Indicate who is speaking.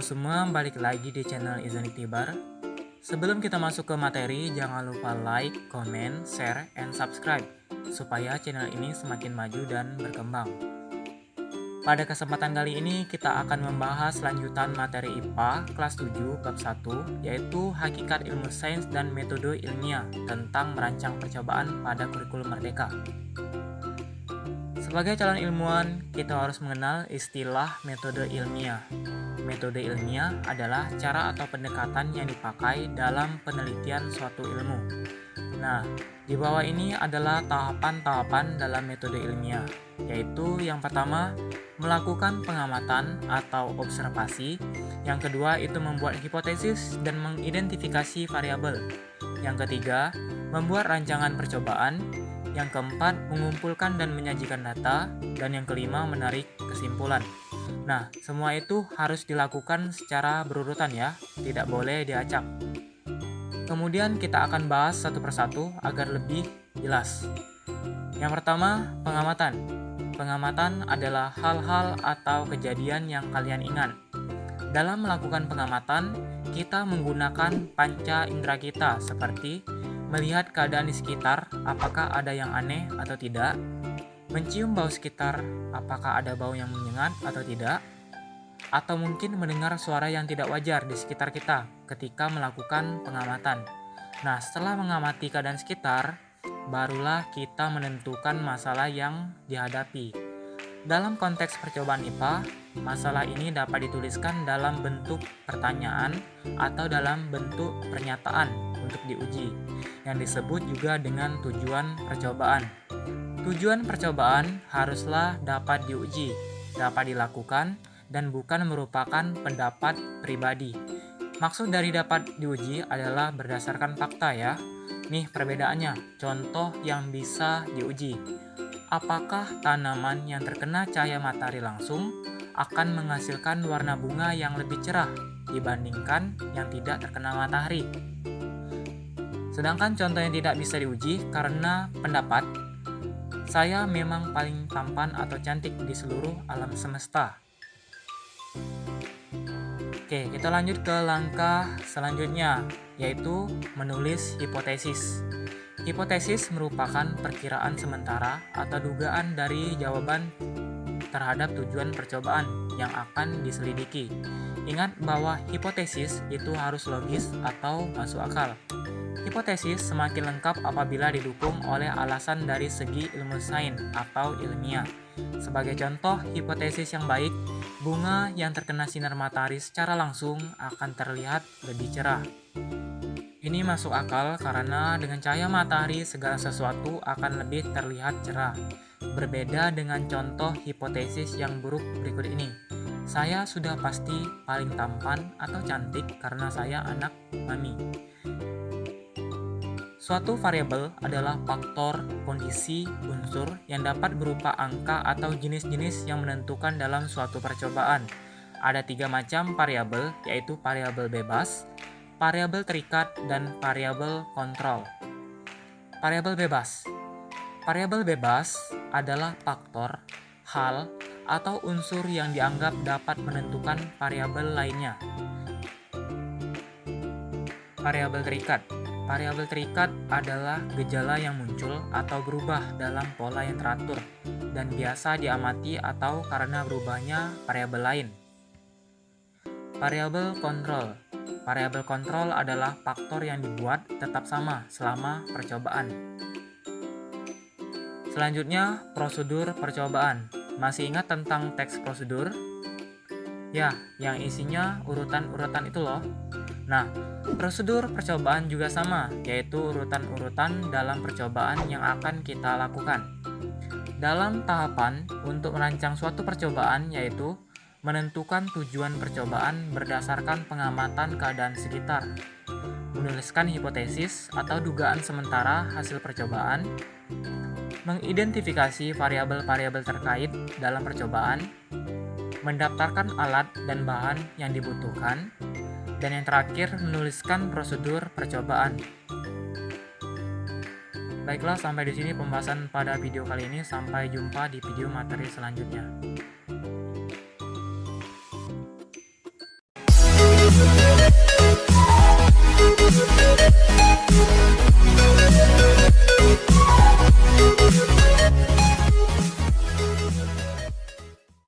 Speaker 1: semua, balik lagi di channel Izani Tibar. Sebelum kita masuk ke materi, jangan lupa like, comment, share, and subscribe supaya channel ini semakin maju dan berkembang. Pada kesempatan kali ini kita akan membahas lanjutan materi IPA kelas 7 bab 1, yaitu Hakikat Ilmu Sains dan Metode Ilmiah tentang merancang percobaan pada kurikulum merdeka. Sebagai calon ilmuwan, kita harus mengenal istilah metode ilmiah. Metode ilmiah adalah cara atau pendekatan yang dipakai dalam penelitian suatu ilmu. Nah, di bawah ini adalah tahapan-tahapan dalam metode ilmiah, yaitu yang pertama, melakukan pengamatan atau observasi. Yang kedua, itu membuat hipotesis dan mengidentifikasi variabel. Yang ketiga, membuat rancangan percobaan. Yang keempat, mengumpulkan dan menyajikan data. Dan yang kelima, menarik kesimpulan. Nah, semua itu harus dilakukan secara berurutan ya, tidak boleh diacak. Kemudian kita akan bahas satu persatu agar lebih jelas. Yang pertama, pengamatan. Pengamatan adalah hal-hal atau kejadian yang kalian ingat. Dalam melakukan pengamatan, kita menggunakan panca indera kita seperti melihat keadaan di sekitar, apakah ada yang aneh atau tidak, mencium bau sekitar, apakah ada bau yang menyengat atau tidak, atau mungkin mendengar suara yang tidak wajar di sekitar kita ketika melakukan pengamatan. Nah, setelah mengamati keadaan sekitar, barulah kita menentukan masalah yang dihadapi. Dalam konteks percobaan IPA, masalah ini dapat dituliskan dalam bentuk pertanyaan atau dalam bentuk pernyataan untuk diuji, yang disebut juga dengan tujuan percobaan. Tujuan percobaan haruslah dapat diuji, dapat dilakukan, dan bukan merupakan pendapat pribadi. Maksud dari dapat diuji adalah berdasarkan fakta ya. Nih perbedaannya, contoh yang bisa diuji. Apakah tanaman yang terkena cahaya matahari langsung akan menghasilkan warna bunga yang lebih cerah dibandingkan yang tidak terkena matahari? Sedangkan contoh yang tidak bisa diuji karena pendapat, saya memang paling tampan atau cantik di seluruh alam semesta. Oke, kita lanjut ke langkah selanjutnya, yaitu menulis hipotesis. Hipotesis merupakan perkiraan sementara atau dugaan dari jawaban terhadap tujuan percobaan yang akan diselidiki. Ingat bahwa hipotesis itu harus logis atau masuk akal. Hipotesis semakin lengkap apabila didukung oleh alasan dari segi ilmu sains atau ilmiah. Sebagai contoh, hipotesis yang baik, bunga yang terkena sinar matahari secara langsung akan terlihat lebih cerah. Ini masuk akal karena dengan cahaya matahari segala sesuatu akan lebih terlihat cerah. Berbeda dengan contoh hipotesis yang buruk berikut ini. Saya sudah pasti paling tampan atau cantik karena saya anak mami. Suatu variabel adalah faktor, kondisi, unsur yang dapat berupa angka atau jenis-jenis yang menentukan dalam suatu percobaan. Ada 3 macam variabel, yaitu variabel bebas, variabel terikat, dan variabel kontrol. Variabel bebas. Variabel bebas adalah faktor, hal, atau unsur yang dianggap dapat menentukan variabel lainnya. Variabel terikat. Variabel terikat adalah gejala yang muncul atau berubah dalam pola yang teratur dan biasa diamati atau karena berubahnya variabel lain. Variabel kontrol. Variabel kontrol adalah faktor yang dibuat tetap sama selama percobaan. Selanjutnya, prosedur percobaan. Masih ingat tentang teks prosedur? Ya, yang isinya urutan-urutan itu loh. Nah, prosedur percobaan juga sama, yaitu urutan-urutan dalam percobaan yang akan kita lakukan. Dalam tahapan untuk merancang suatu percobaan, yaitu menentukan tujuan percobaan berdasarkan pengamatan keadaan sekitar, menuliskan hipotesis atau dugaan sementara hasil percobaan, mengidentifikasi variabel-variabel terkait dalam percobaan, mendaftarkan alat dan bahan yang dibutuhkan, dan yang terakhir menuliskan prosedur percobaan. Baiklah, sampai di sini pembahasan pada video kali ini. Sampai jumpa di video materi selanjutnya.